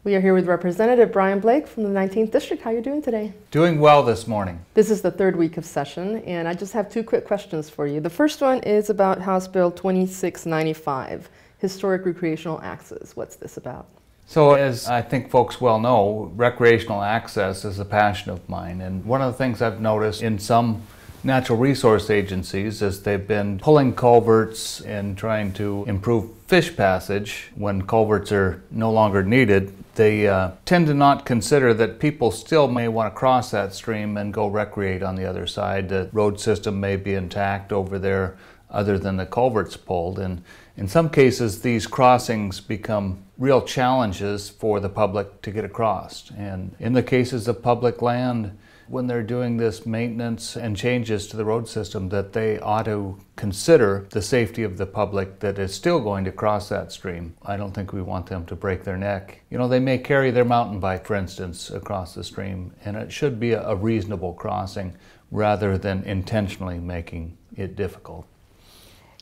We are here with Representative Brian Blake from the 19th District. How are you doing today? Doing well this morning. This is the third week of session, and I just have two quick questions for you. The first one is about House Bill 2695, Historic Recreational Access. What's this about? So as I think folks well know, recreational access is a passion of mine. And one of the things I've noticed in some natural resource agencies is they've been pulling culverts and trying to improve fish passage when culverts are no longer needed. They tend to not consider that people still may want to cross that stream and go recreate on the other side. The road system may be intact over there other than the culverts pulled. And in some cases, these crossings become real challenges for the public to get across. And in the cases of public land, when they're doing this maintenance and changes to the road system, that they ought to consider the safety of the public that is still going to cross that stream. I don't think we want them to break their neck. You know, they may carry their mountain bike, for instance, across the stream, and it should be a reasonable crossing rather than intentionally making it difficult.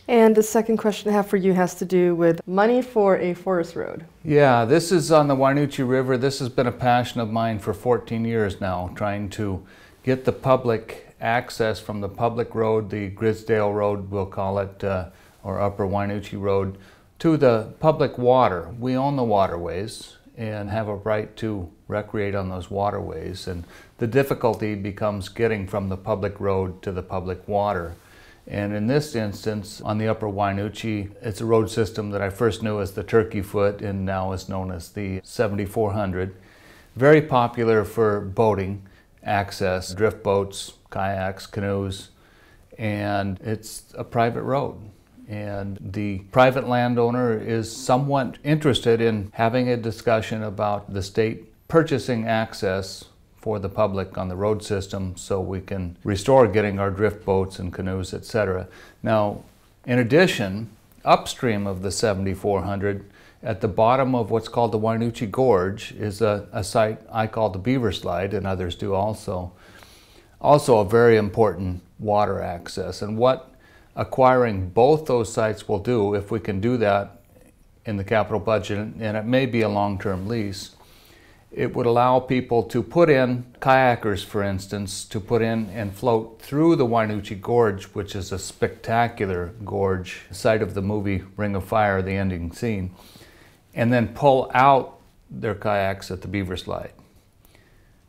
And the second question I have for you has to do with money for a forest road. Yeah, this is on the Wynoochee River. This has been a passion of mine for 14 years now, trying to get the public access from the public road, the Grisdale Road, we'll call it, or Upper Wynoochee Road, to the public water. We own the waterways and have a right to recreate on those waterways. And the difficulty becomes getting from the public road to the public water. And in this instance, on the Upper Wynoochee, it's a road system that I first knew as the Turkey Foot and now is known as the 7400. Very popular for boating access, drift boats, kayaks, canoes, and it's a private road. And the private landowner is somewhat interested in having a discussion about the state purchasing access for the public on the road system so we can restore getting our drift boats and canoes, etc. Now, in addition, upstream of the 7400, at the bottom of what's called the Wynoochee Gorge is a site I call the Beaver Slide, and others do also. Also a very important water access. And what acquiring both those sites will do, if we can do that in the capital budget, and it may be a long-term lease, it would allow people to put in, kayakers for instance, to put in and float through the Wynoochee Gorge, which is a spectacular gorge, site of the movie Ring of Fire, the ending scene, and then pull out their kayaks at the Beaver Slide.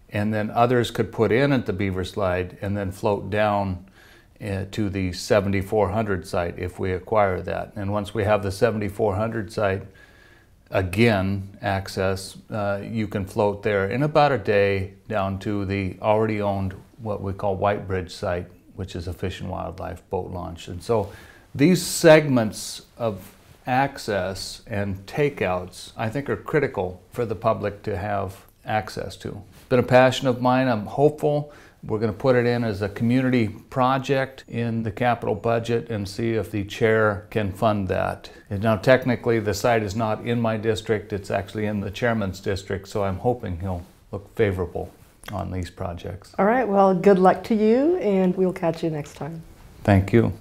And then others could put in at the Beaver Slide and then float down to the 7400 site if we acquire that. And once we have the 7400 site, again, access, you can float there in about a day down to the already owned, what we call White Bridge site, which is a Fish and Wildlife boat launch. And so these segments of access and takeouts, I think, are critical for the public to have access to. It's been a passion of mine. I'm hopeful we're going to put it in as a community project in the capital budget and see if the chair can fund that. And now technically the site is not in my district, it's actually in the chairman's district, so I'm hoping he'll look favorable on these projects. All right, well, good luck to you, and we'll catch you next time. Thank you.